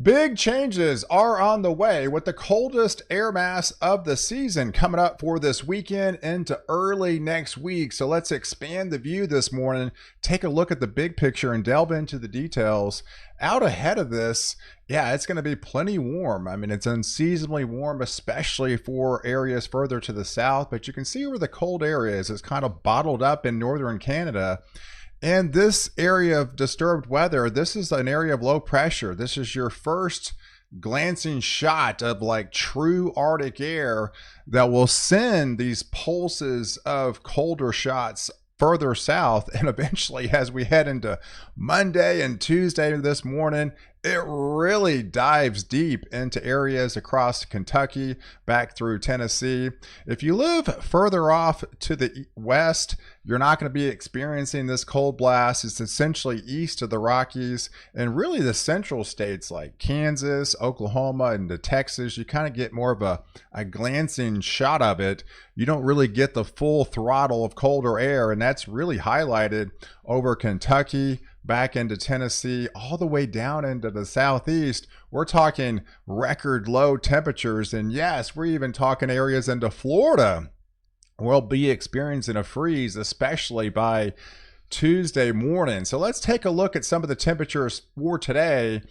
Big changes are on the way with the coldest air mass of the season coming up for this weekend into early next week. So let's expand the view this morning, take a look at the big picture and delve into the details. Out ahead of this, yeah, it's going to be plenty warm. I mean, it's unseasonably warm, especially for areas further to the south, but you can see where the cold air is. It's kind of bottled up in northern Canada. And this area of disturbed weather, this is an area of low pressure. This is your first glancing shot of like true Arctic air that will send these pulses of colder shots further south. And eventually, as we head into Monday and Tuesday this morning, it really dives deep into areas across Kentucky, back through Tennessee. If you live further off to the west, you're not going to be experiencing this cold blast. It's essentially east of the Rockies and really the central states like Kansas, Oklahoma, and to Texas. You kind of get more of a glancing shot of it. You don't really get the full throttle of colder air, and that's really highlighted over Kentucky, back into Tennessee, all the way down into the southeast. We're talking record low temperatures. And yes, we're even talking areas into Florida. We'll be experiencing a freeze, especially by Tuesday morning. So let's take a look at some of the temperatures for today.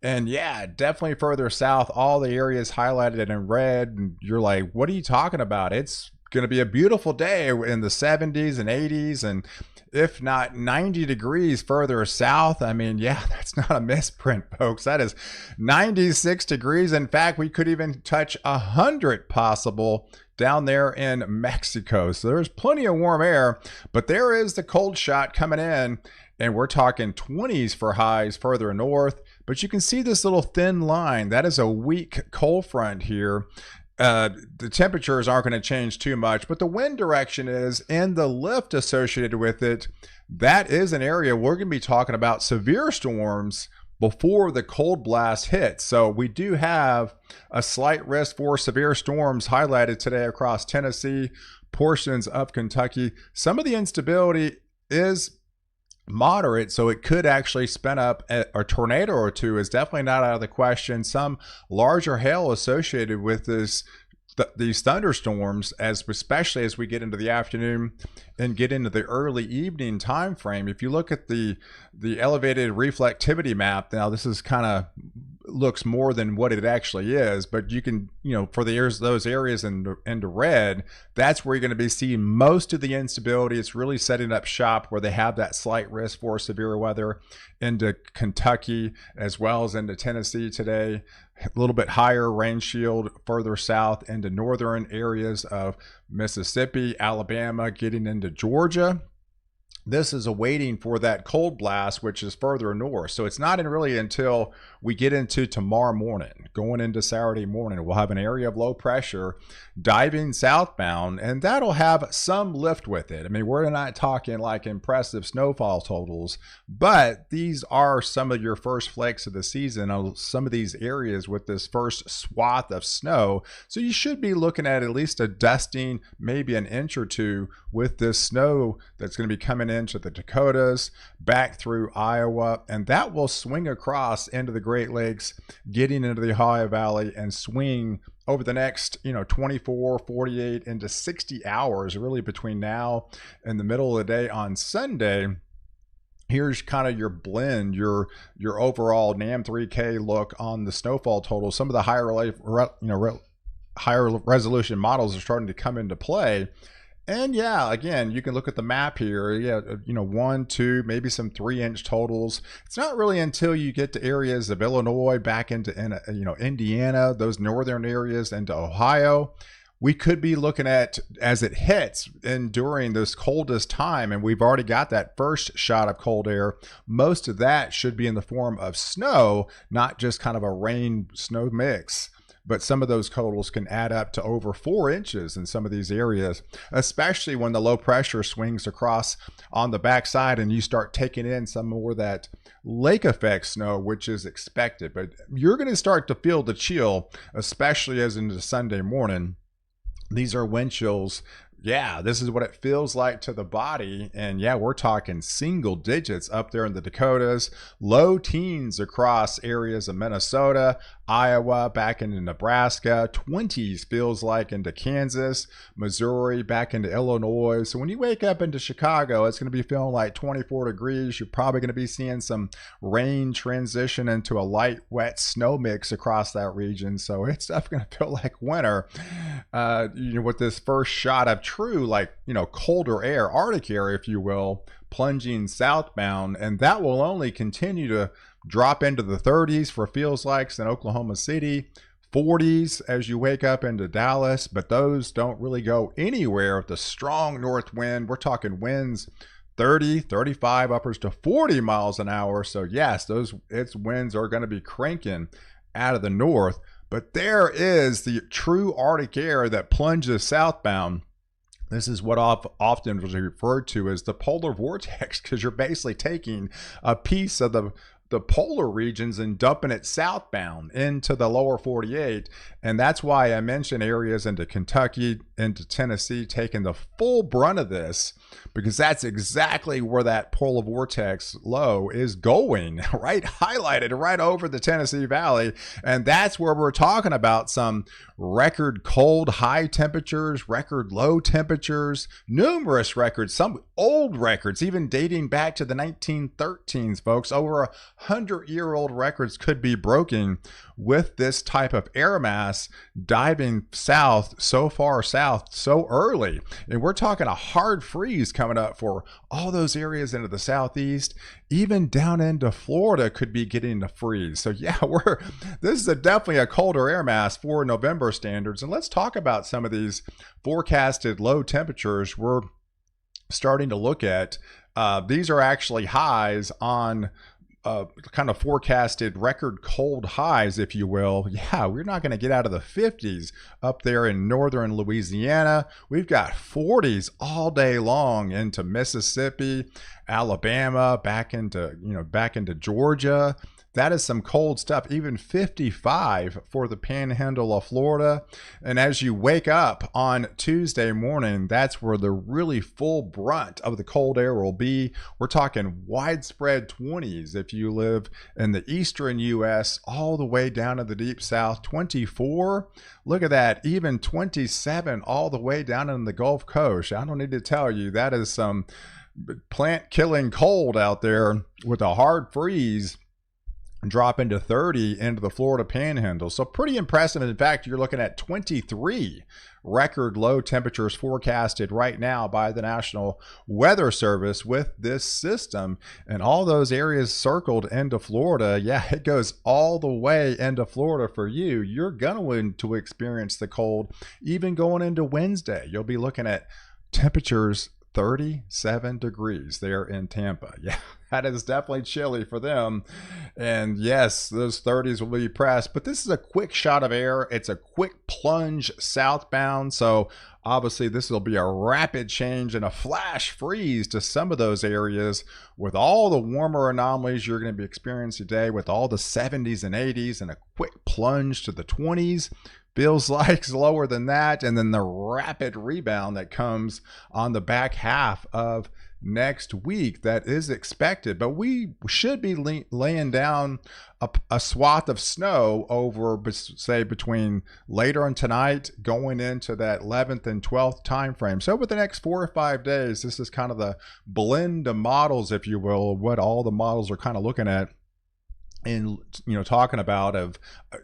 And yeah, definitely further south, all the areas highlighted in red. And you're like, what are you talking about? It's going to be a beautiful day in the 70s and 80s. And if not 90 degrees further south. I mean, yeah, that's not a misprint, folks. That is 96 degrees. In fact, we could even touch 100 possible down there in Mexico. So there's plenty of warm air, but there is the cold shot coming in, and we're talking 20s for highs further north. But you can see this little thin line. That is a weak cold front here. The temperatures aren't going to change too much, but the wind direction is, and the lift associated with it, that is an area we're going to be talking about severe storms before the cold blast hits. So we do have a slight risk for severe storms highlighted today across Tennessee, portions of Kentucky. Some of the instability is moderate, so it could actually spin up a tornado or two is definitely not out of the question. Some larger hail associated with these thunderstorms, as especially as we get into the afternoon and get into the early evening time frame. If you look at the elevated reflectivity map, now this is kind of looks more than what it actually is, but you can, for those areas into red, that's where you're going to be seeing most of the instability. It's really setting up shop where they have that slight risk for severe weather into Kentucky as well as into Tennessee today. A little bit higher rain shield further south into northern areas of Mississippi, Alabama, getting into Georgia. This is awaiting for that cold blast, which is further north. So it's not really until we get into tomorrow morning, going into Saturday morning, we'll have an area of low pressure diving southbound, and that'll have some lift with it. I mean, we're not talking like impressive snowfall totals, but these are some of your first flakes of the season on some of these areas with this first swath of snow. So you should be looking at least a dusting, maybe an inch or two with this snow that's going to be coming into the Dakotas, back through Iowa, and that will swing across into the Great Lakes, getting into the Ohio Valley and swing over the next 24, 48 into 60 hours, really between now and the middle of the day on Sunday. Here's kind of your blend, your overall NAM 3K look on the snowfall total. Some of the higher resolution models are starting to come into play. And yeah, again, you can look at the map here. Yeah, 1, 2, maybe some 3-inch totals. It's not really until you get to areas of Illinois, back into Indiana, those northern areas, into Ohio. We could be looking at, as it hits and during this coldest time, and we've already got that first shot of cold air. Most of that should be in the form of snow, not just kind of a rain snow mix. But some of those totals can add up to over 4 inches in some of these areas, especially when the low pressure swings across on the backside and you start taking in some more of that lake effect snow, which is expected. But you're going to start to feel the chill, especially as into Sunday morning. These are wind chills Yeah, this is what it feels like to the body. And yeah, we're talking single digits up there in the Dakotas, low teens across areas of Minnesota, Iowa, back into Nebraska, 20s feels like into Kansas, Missouri, back into Illinois. So when you wake up into Chicago, it's going to be feeling like 24 degrees. You're probably going to be seeing some rain transition into a light, wet snow mix across that region. So it's definitely going to feel like winter. With this first shot of true, like, colder air, Arctic air, if you will, plunging southbound. And that will only continue to drop into the 30s for feels likes in Oklahoma City, 40s as you wake up into Dallas, but those don't really go anywhere with the strong north wind. We're talking winds 30, 35, uppers to 40 miles an hour. So yes, its winds are going to be cranking out of the north. But there is the true Arctic air that plunges southbound. This is what often was referred to as the polar vortex, because you're basically taking a piece of the polar regions and dumping it southbound into the lower 48. And that's why I mentioned areas into Kentucky, into Tennessee, taking the full brunt of this, because that's exactly where that polar vortex low is going, right? Highlighted right over the Tennessee Valley. And that's where we're talking about some record cold high temperatures, record low temperatures, numerous records, some old records, even dating back to the 1913s, folks. Over 100-year-old records could be broken with this type of air mass diving south, so far south, so early. And we're talking a hard freeze coming up for all those areas into the southeast. Even down into Florida could be getting to freeze. So yeah, this is definitely a colder air mass for November standards. And let's talk about some of these forecasted low temperatures we're starting to look at. These are actually highs on kind of forecasted record cold highs, if you will. Yeah, we're not going to get out of the 50s up there in northern Louisiana. We've got 40s all day long into Mississippi, Alabama, back into Georgia. That is some cold stuff, even 55 for the panhandle of Florida. And as you wake up on Tuesday morning, that's where the really full brunt of the cold air will be. We're talking widespread 20s if you live in the eastern U.S. all the way down to the deep south. 24, look at that, even 27 all the way down in the Gulf Coast. I don't need to tell you, that is some plant killing cold out there with a hard freeze. Drop into 30 into the Florida panhandle. So pretty impressive. In fact, you're looking at 23 record low temperatures forecasted right now by the National Weather Service with this system. And all those areas circled into Florida, yeah, it goes all the way into Florida for you. You're going to experience the cold even going into Wednesday. You'll be looking at temperatures 37 degrees there in Tampa. Yeah, that is definitely chilly for them. And yes, those 30s will be pressed, but this is a quick shot of air. It's a quick plunge southbound. So obviously this will be a rapid change and a flash freeze to some of those areas with all the warmer anomalies you're going to be experiencing today, with all the 70s and 80s, and a quick plunge to the 20s. Feels like lower than that, and then the rapid rebound that comes on the back half of next week that is expected. But we should be laying down a swath of snow over, say, between later on tonight going into that 11th and 12th time frame. So over the next 4 or 5 days, this is kind of the blend of models, if you will, what all the models are kind of looking at. And talking about of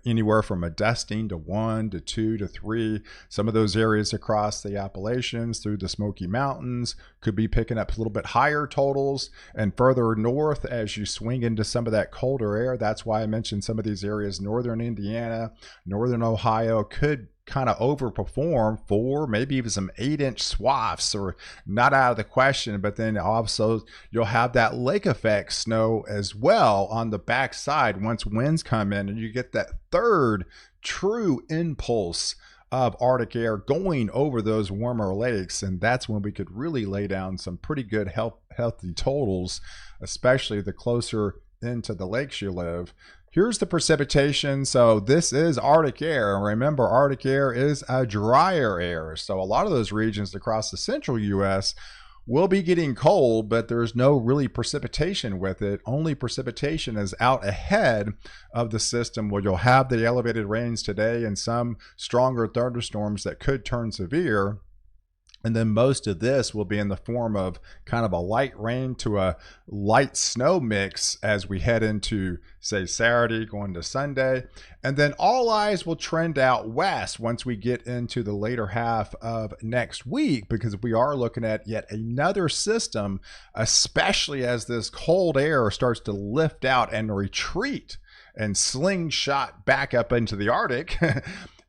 anywhere from a dusting to 1 to 2 to 3. Some of those areas across the Appalachians through the Smoky Mountains could be picking up a little bit higher totals, and further north as you swing into some of that colder air. That's why I mentioned some of these areas, northern Indiana, northern Ohio, could kind of overperform for maybe even some 8-inch swaths, or not out of the question. But then also you'll have that lake effect snow as well on the backside once winds come in, and you get that third true impulse of Arctic air going over those warmer lakes. And that's when we could really lay down some pretty good healthy totals, especially the closer into the lakes you live. Here's the precipitation. So this is Arctic air. Remember, Arctic air is a drier air. So a lot of those regions across the central U.S. will be getting cold, but there's no really precipitation with it. Only precipitation is out ahead of the system where you'll have the elevated rains today and some stronger thunderstorms that could turn severe. And then most of this will be in the form of kind of a light rain to a light snow mix as we head into, say, Saturday going to Sunday. And then all eyes will trend out west once we get into the later half of next week, because we are looking at yet another system, especially as this cold air starts to lift out and retreat and slingshot back up into the Arctic.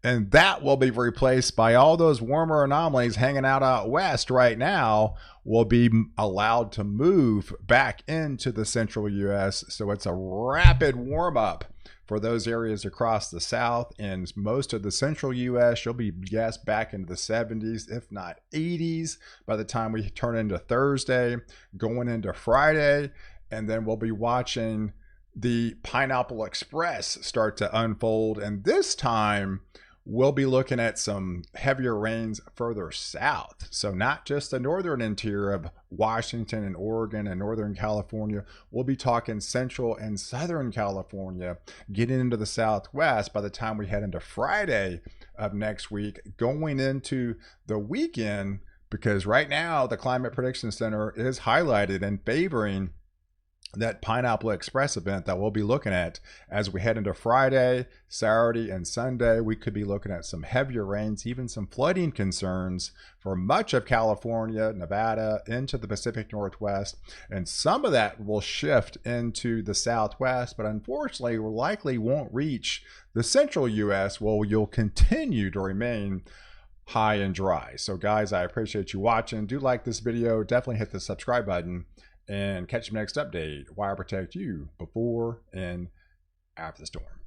And that will be replaced by all those warmer anomalies hanging out west right now will be allowed to move back into the central U.S. So it's a rapid warm up for those areas across the south. And most of the central U.S., you'll be back into the 70s, if not 80s, by the time we turn into Thursday, going into Friday. And then we'll be watching the Pineapple Express start to unfold. And this time, we'll be looking at some heavier rains further south. So not just the northern interior of Washington and Oregon and Northern California. We'll be talking central and Southern California, getting into the Southwest by the time we head into Friday of next week, going into the weekend, because right now the Climate Prediction Center is highlighted and favoring that Pineapple Express event that we'll be looking at as we head into Friday, Saturday, and Sunday. We could be looking at some heavier rains, even some flooding concerns for much of California, Nevada, into the Pacific Northwest. And some of that will shift into the Southwest, but unfortunately, likely won't reach the central U.S. Well, you'll continue to remain high and dry. So guys, I appreciate you watching. Do like this video. Definitely hit the subscribe button. And catch the next update. Why protect you before and after the storm.